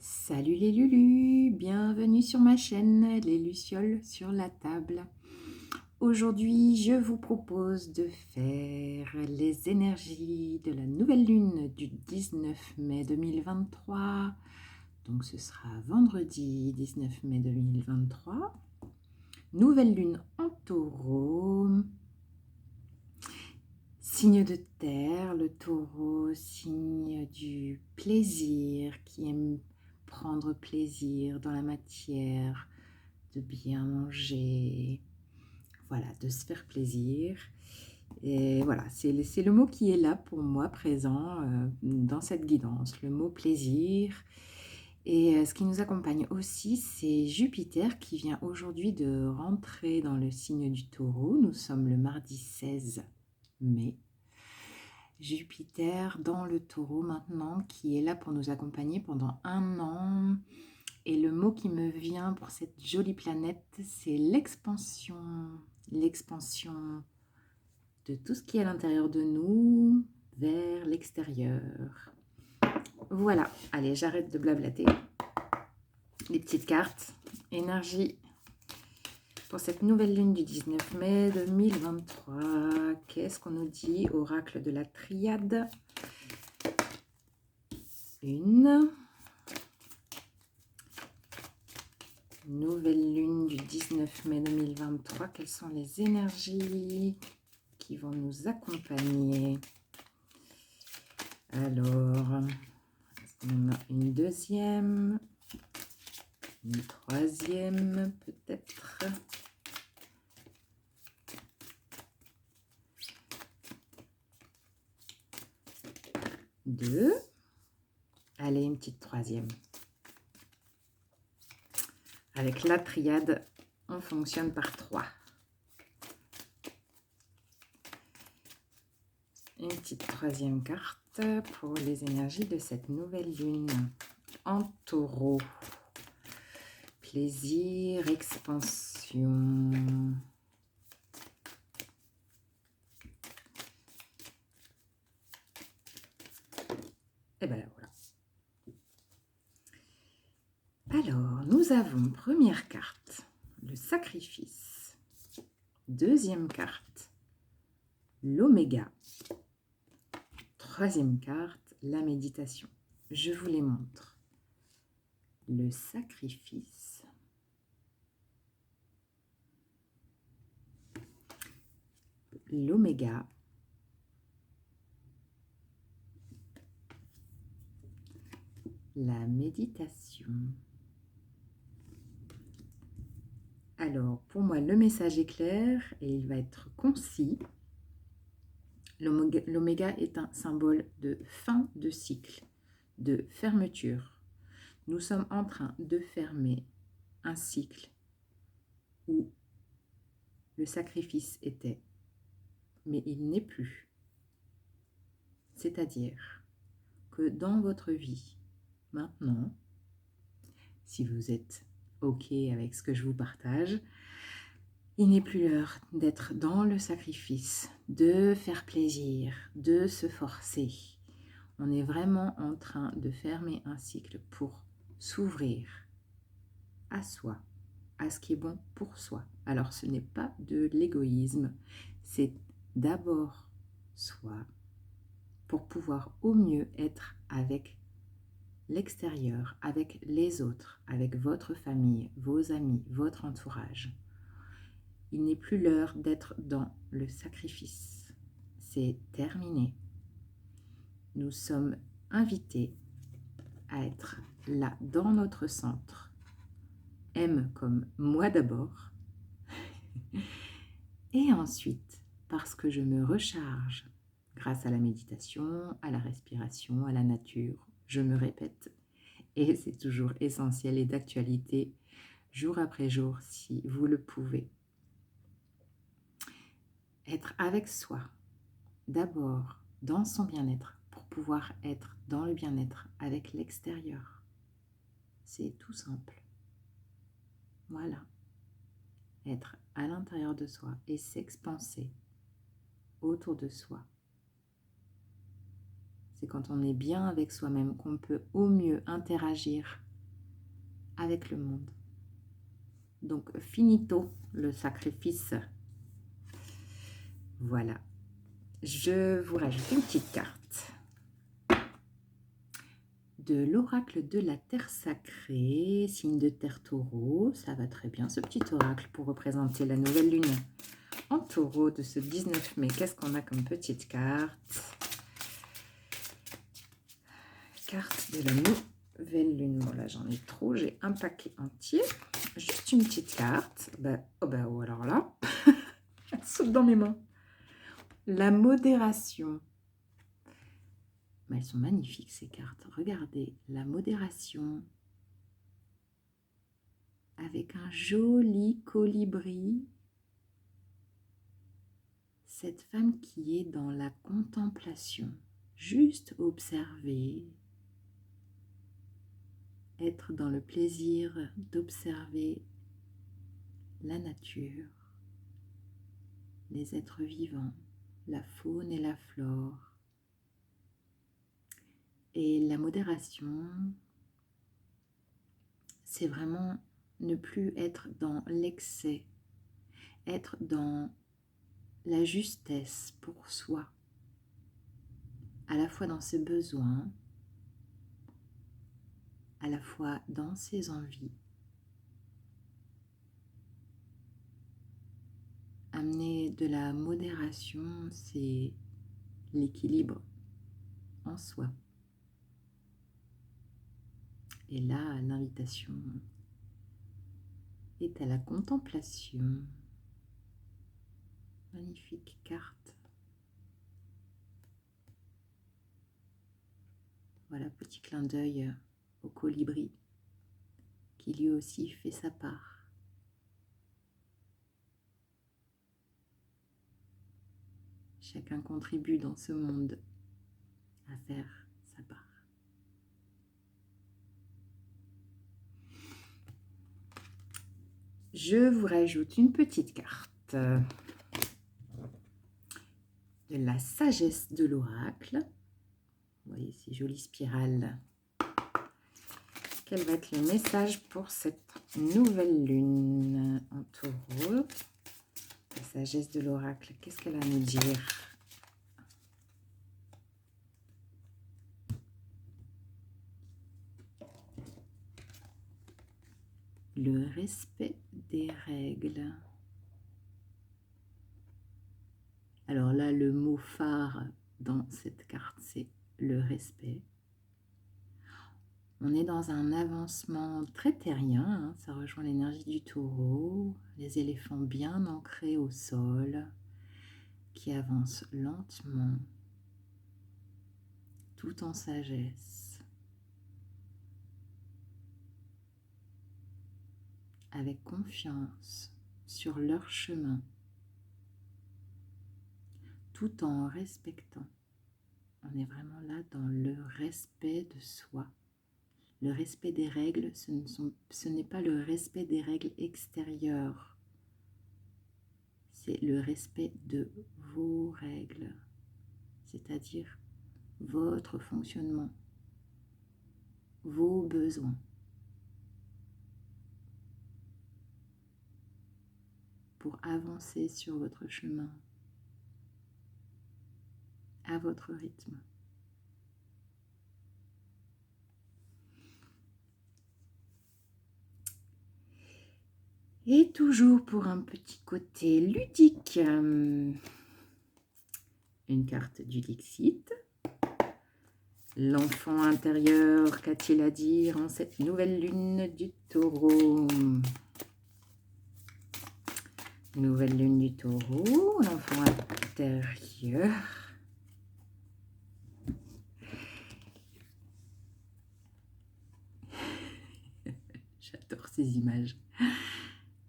Salut les Lulus, bienvenue sur ma chaîne, les Lucioles sur la table. Aujourd'hui, je vous propose de faire les énergies de la nouvelle lune du 19 mai 2023. Donc ce sera vendredi 19 mai 2023. Nouvelle lune en taureau. Signe de terre, le taureau, signe du plaisir, qui aime prendre plaisir dans la matière, de bien manger, voilà, de se faire plaisir. Et voilà, c'est le mot qui est là pour moi, présent dans cette guidance, le mot plaisir. Et ce qui nous accompagne aussi, c'est Jupiter qui vient aujourd'hui de rentrer dans le signe du taureau. Nous sommes le mardi 16 mai. Jupiter dans le taureau maintenant, qui est là pour nous accompagner pendant 1 an. Et le mot qui me vient pour cette jolie planète, c'est l'expansion. L'expansion de tout ce qui est à l'intérieur de nous vers l'extérieur. Voilà, allez, j'arrête de blablater. Les petites cartes. Énergie pour cette nouvelle lune du 19 mai 2023. Qu'est-ce qu'on nous dit? Oracle de la triade. Une nouvelle lune du 19 mai 2023. Quelles sont les énergies qui vont nous accompagner? Alors, est-ce qu'on en a une deuxième? Une troisième peut-être? Deux. Allez, une petite troisième. Avec la triade, on fonctionne par 3. Une petite troisième carte pour les énergies de cette nouvelle lune en taureau. Plaisir, expansion. Et bien là, voilà. Alors, nous avons première carte, le sacrifice. Deuxième carte, l'oméga. Troisième carte, la méditation. Je vous les montre. Le sacrifice. L'oméga. La méditation. Alors, pour moi, le message est clair et il va être concis. L'oméga est un symbole de fin de cycle, de fermeture. Nous sommes en train de fermer un cycle où le sacrifice était, mais il n'est plus. C'est-à-dire que dans votre vie, maintenant, si vous êtes OK avec ce que je vous partage, il n'est plus l'heure d'être dans le sacrifice, de faire plaisir, de se forcer. On est vraiment en train de fermer un cycle pour s'ouvrir à soi, à ce qui est bon pour soi. Alors ce n'est pas de l'égoïsme, c'est d'abord soi pour pouvoir au mieux être avec l'extérieur, avec les autres, avec votre famille, vos amis, votre entourage. Il n'est plus l'heure d'être dans le sacrifice. C'est terminé. Nous sommes invités à être là dans notre centre. M comme moi d'abord. Et ensuite, parce que je me recharge grâce à la méditation, à la respiration, à la nature, je me répète. Et c'est toujours essentiel et d'actualité jour après jour si vous le pouvez. Être avec soi, d'abord dans son bien-être, pour pouvoir être dans le bien-être avec l'extérieur. C'est tout simple. Voilà. Être à l'intérieur de soi et s'expanser autour de soi. C'est quand on est bien avec soi-même qu'on peut au mieux interagir avec le monde. Donc, finito le sacrifice. Voilà. Je vous rajoute une petite carte de l'oracle de la terre sacrée, signe de terre taureau. Ça va très bien, ce petit oracle, pour représenter la nouvelle lune en taureau de ce 19 mai. Qu'est-ce qu'on a comme petite carte? Carte de la nouvelle lune. Bon, là, j'en ai trop. J'ai un paquet entier. Juste une petite carte. Oh, alors là, elle saute dans mes mains. La modération. Elles sont magnifiques, ces cartes. Regardez, la modération. Avec un joli colibri. Cette femme qui est dans la contemplation. Juste observer. Être dans le plaisir d'observer la nature, les êtres vivants, la faune et la flore. Et la modération, c'est vraiment ne plus être dans l'excès, être dans la justesse pour soi, à la fois dans ses besoins, à la fois dans ses envies. Amener de la modération, c'est l'équilibre en soi. Et là, l'invitation est à la contemplation. Magnifique carte. Voilà, petit clin d'œil au colibri qui lui aussi fait sa part. Chacun contribue dans ce monde à faire sa part. Je vous rajoute une petite carte de la sagesse de l'oracle. Vous voyez ces jolies spirales. Quel va être le message pour cette nouvelle lune en taureau? La sagesse de l'oracle, qu'est-ce qu'elle a à nous dire? Le respect des règles. Alors là, le mot phare dans cette carte, c'est le respect. On est dans un avancement très terrien, hein, ça rejoint l'énergie du taureau, les éléphants bien ancrés au sol, qui avancent lentement, tout en sagesse, avec confiance sur leur chemin, tout en respectant. On est vraiment là dans le respect de soi. Le respect des règles, ce n'est pas le respect des règles extérieures. C'est le respect de vos règles, c'est-à-dire votre fonctionnement, vos besoins. Pour avancer sur votre chemin, à votre rythme. Et toujours pour un petit côté ludique, une carte du Dixit. L'enfant intérieur, qu'a-t-il à dire en cette nouvelle lune du taureau? Nouvelle lune du taureau, l'enfant intérieur. J'adore ces images.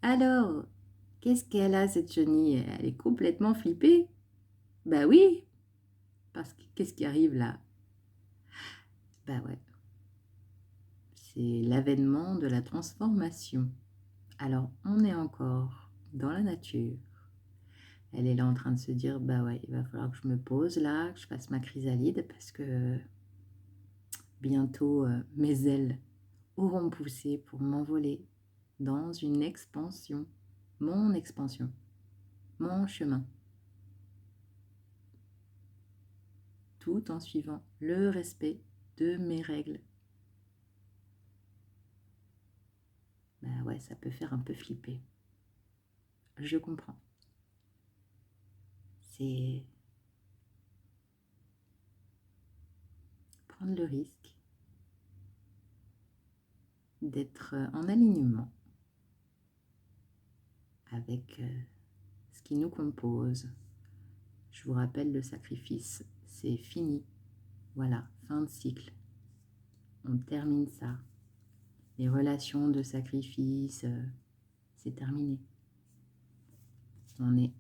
Alors, qu'est-ce qu'elle a cette chenille? Elle est complètement flippée. Bah oui, parce que qu'est-ce qui arrive là? Bah ouais, c'est l'avènement de la transformation. Alors, on est encore dans la nature. Elle est là en train de se dire, bah ouais, il va falloir que je me pose là, que je fasse ma chrysalide parce que bientôt mes ailes auront poussé pour m'envoler dans une expansion, mon chemin, tout en suivant le respect de mes règles. Bah ouais, ça peut faire un peu flipper. Je comprends. C'est prendre le risque d'être en alignement avec ce qui nous compose. Je vous rappelle, le sacrifice, c'est fini. Voilà, fin de cycle. On termine ça. Les relations de sacrifice, c'est terminé. On est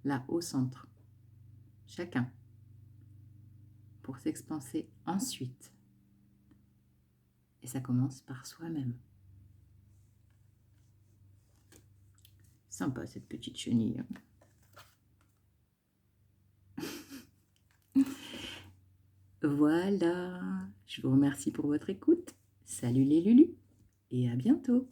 là au centre, chacun, pour s'expanser ensuite. Et ça commence par soi-même. Sympa cette petite chenille. Voilà, je vous remercie pour votre écoute. Salut les Lulus et à bientôt.